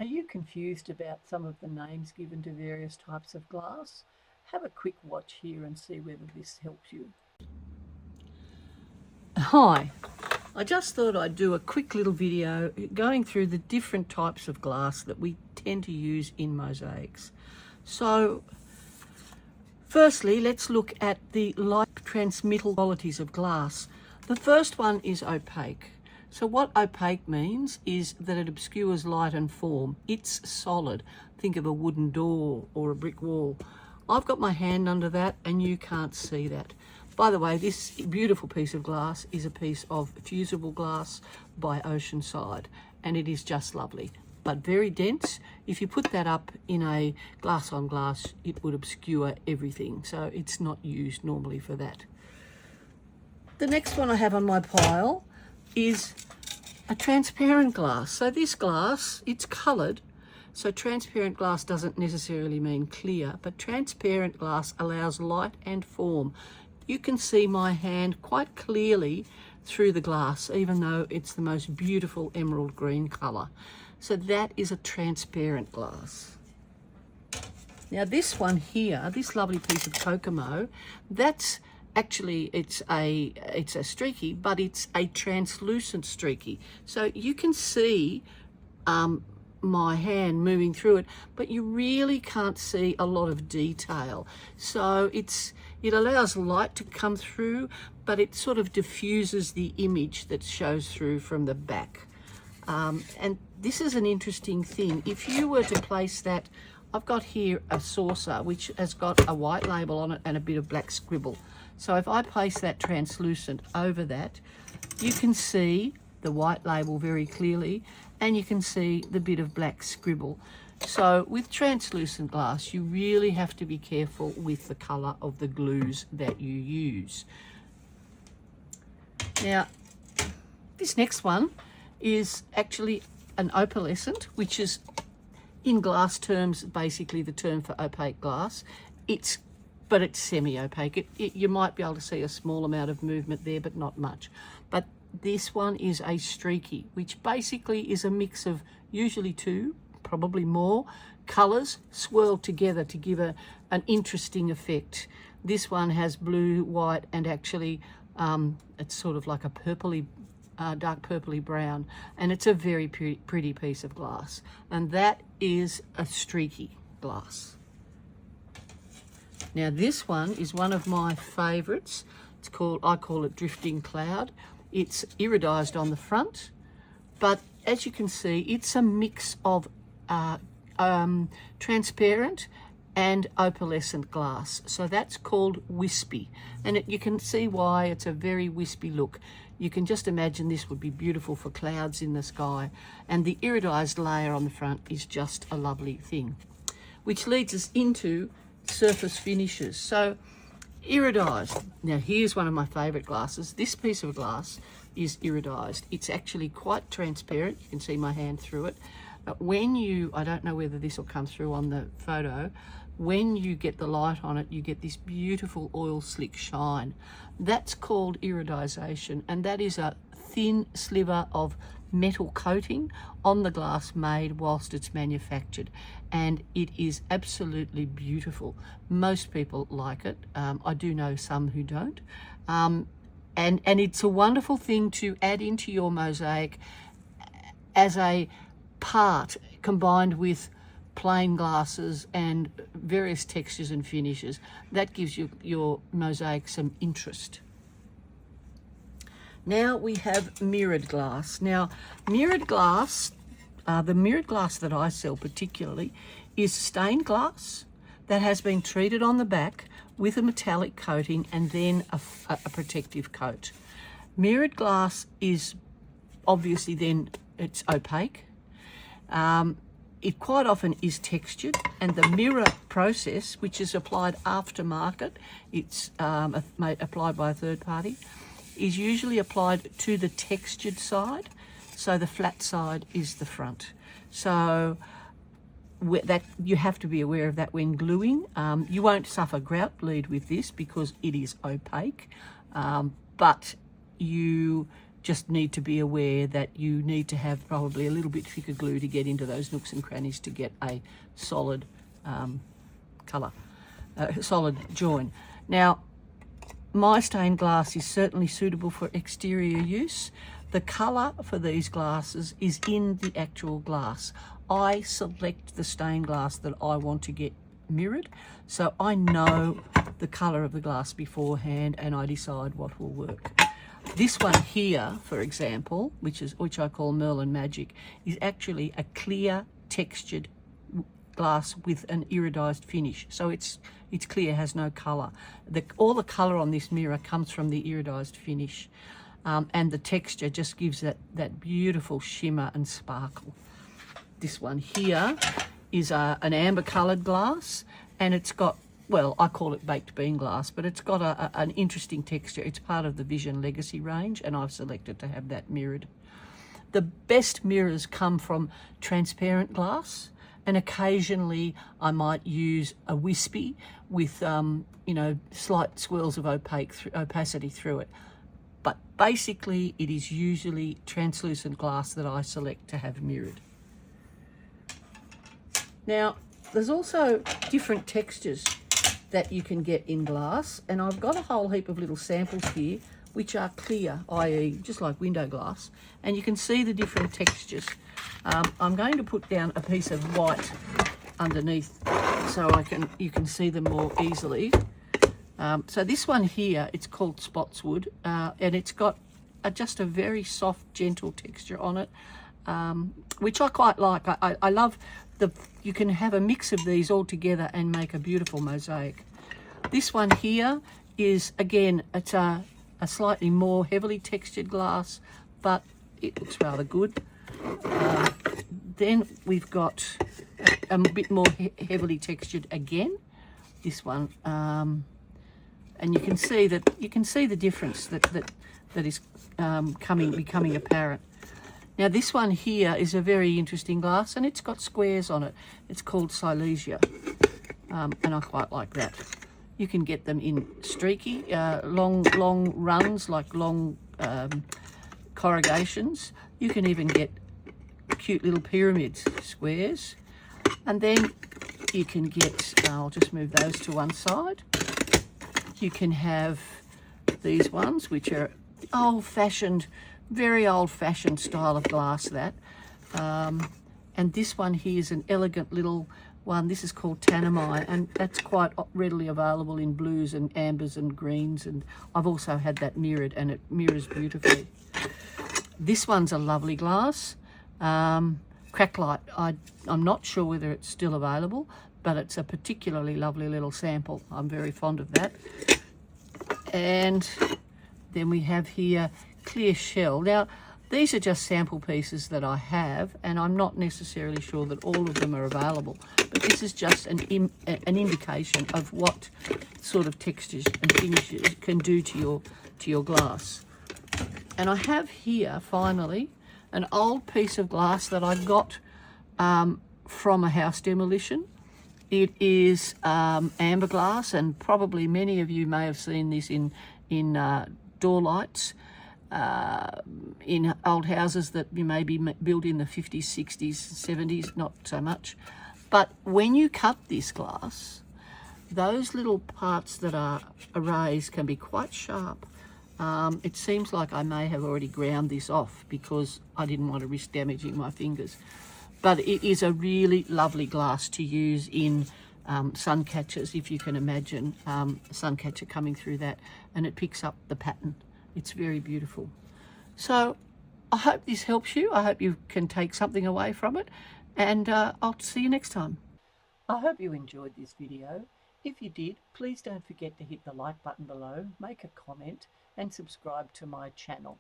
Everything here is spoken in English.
Are you confused about some of the names given to various types of glass? Have a quick watch here and see whether this helps you. Hi, I just thought I'd do a quick little video going through the different types of glass that we tend to use in mosaics. So, firstly, let's look at the light transmittal qualities of glass. The first one is opaque. So what opaque means is that it obscures light and form. It's solid. Think of a wooden door or a brick wall. I've got my hand under that and you can't see that. By the way, this beautiful piece of glass is a piece of fusible glass by Oceanside, and it is just lovely, but very dense. If you put that up in a glass on glass, it would obscure everything. So it's not used normally for that. The next one I have on my pile is a transparent glass. So this glass, it's coloured. So transparent glass doesn't necessarily mean clear, but transparent glass allows light and form. You can see my hand quite clearly through the glass, even though it's the most beautiful emerald green colour. So that is a transparent glass. Now this one here, this lovely piece of Kokomo, that's actually, it's a streaky, but it's a translucent streaky. So you can see my hand moving through it, but you really can't see a lot of detail. So it allows light to come through, but it sort of diffuses the image that shows through from the back. And this is an interesting thing. If you were to place that, I've got here a saucer which has got a white label on it and a bit of black scribble. So if I place that translucent over that, you can see the white label very clearly, and you can see the bit of black scribble. So with translucent glass, you really have to be careful with the colour of the glues that you use. Now, this next one is actually an opalescent, which is in glass terms basically the term for opaque glass. But it's semi-opaque. You might be able to see a small amount of movement there, but not much. But this one is a streaky, which basically is a mix of usually two, probably more, colours swirled together to give an interesting effect. This one has blue, white, and actually it's sort of like a purpley, dark purpley brown, and it's a very pretty piece of glass. And that is a streaky glass. Now this one is one of my favourites. I call it Drifting Cloud. It's iridised on the front, but as you can see, it's a mix of transparent and opalescent glass. So that's called wispy, and you can see why it's a very wispy look. You can just imagine this would be beautiful for clouds in the sky, and the iridised layer on the front is just a lovely thing, which leads us into surface finishes. So iridised. Now here's one of my favourite glasses. This piece of glass is iridised. It's actually quite transparent. You can see my hand through it. But I don't know whether this will come through on the photo, when you get the light on it, you get this beautiful oil slick shine. That's called iridisation, and that is a thin sliver of metal coating on the glass made whilst it's manufactured, and it is absolutely beautiful. Most people like it. I do know some who don't, and it's a wonderful thing to add into your mosaic as a part combined with plain glasses and various textures and finishes. That gives your mosaic some interest. Now we have mirrored glass. Now, mirrored glass, the mirrored glass that I sell particularly is stained glass that has been treated on the back with a metallic coating and then a protective coat. Mirrored glass is obviously then it's opaque. It quite often is textured, and the mirror process, which is applied aftermarket, it's applied by a third party, is usually applied to the textured side, so the flat side is the front. So that you have to be aware of that when gluing. You won't suffer grout bleed with this because it is opaque, but you just need to be aware that you need to have probably a little bit thicker glue to get into those nooks and crannies to get a solid colour, solid join. Now, my stained glass is certainly suitable for exterior use. The colour for these glasses is in the actual glass. I select the stained glass that I want to get mirrored, so I know the colour of the glass beforehand and I decide what will work. This one here, for example, which I call Merlin Magic, is actually a clear textured glass with an iridized finish, so it's clear, has no colour. All the colour on this mirror comes from the iridized finish, and the texture just gives that beautiful shimmer and sparkle. This one here is an amber coloured glass, and it's got, well, I call it baked bean glass, but it's got an interesting texture. It's part of the Vision Legacy range, and I've selected to have that mirrored. The best mirrors come from transparent glass, and occasionally I might use a wispy with you know, slight swirls of opacity through it. But basically it is usually translucent glass that I select to have mirrored. Now, there's also different textures that you can get in glass, and I've got a whole heap of little samples here which are clear, i.e. just like window glass, and you can see the different textures. I'm going to put down a piece of white underneath so you can see them more easily. So this one here, it's called Spotswood, and it's got just a very soft, gentle texture on it, which I quite like. I love you can have a mix of these all together and make a beautiful mosaic. This one here is, again, it's a slightly more heavily textured glass, but it looks rather good. Then we've got a bit more heavily textured again, this one, and you can see the difference that is becoming apparent. Now this one here is a very interesting glass, and it's got squares on it. It's called Silesia, and I quite like that. You can get them in streaky, long runs, like long corrugations. You can even get cute little pyramids, squares. And then you can get, I'll just move those to one side. You can have these ones, which are old-fashioned, very old-fashioned style of glass, that. And this one here is an elegant little one. This is called Tanami, and that's quite readily available in blues and ambers and greens, and I've also had that mirrored, and it mirrors beautifully. This one's a lovely glass. Cracklight, I'm not sure whether it's still available, but it's a particularly lovely little sample. I'm very fond of that. And then we have here Clear Shell. Now, these are just sample pieces that I have, and I'm not necessarily sure that all of them are available, but this is just an indication of what sort of textures and finishes can do to your glass. And I have here, finally, an old piece of glass that I got from a house demolition. It is amber glass, and probably many of you may have seen this in door lights. In old houses that you may be built in the 50s, 60s, 70s, not so much. But when you cut this glass, those little parts that are erased can be quite sharp. It seems like I may have already ground this off because I didn't want to risk damaging my fingers. But it is a really lovely glass to use in sun catchers, if you can imagine a sun catcher coming through that, and it picks up the pattern. It's very beautiful. So I hope this helps you. I hope you can take something away from it, and I'll see you next time. I hope you enjoyed this video. If you did, please don't forget to hit the like button below, make a comment, and subscribe to my channel.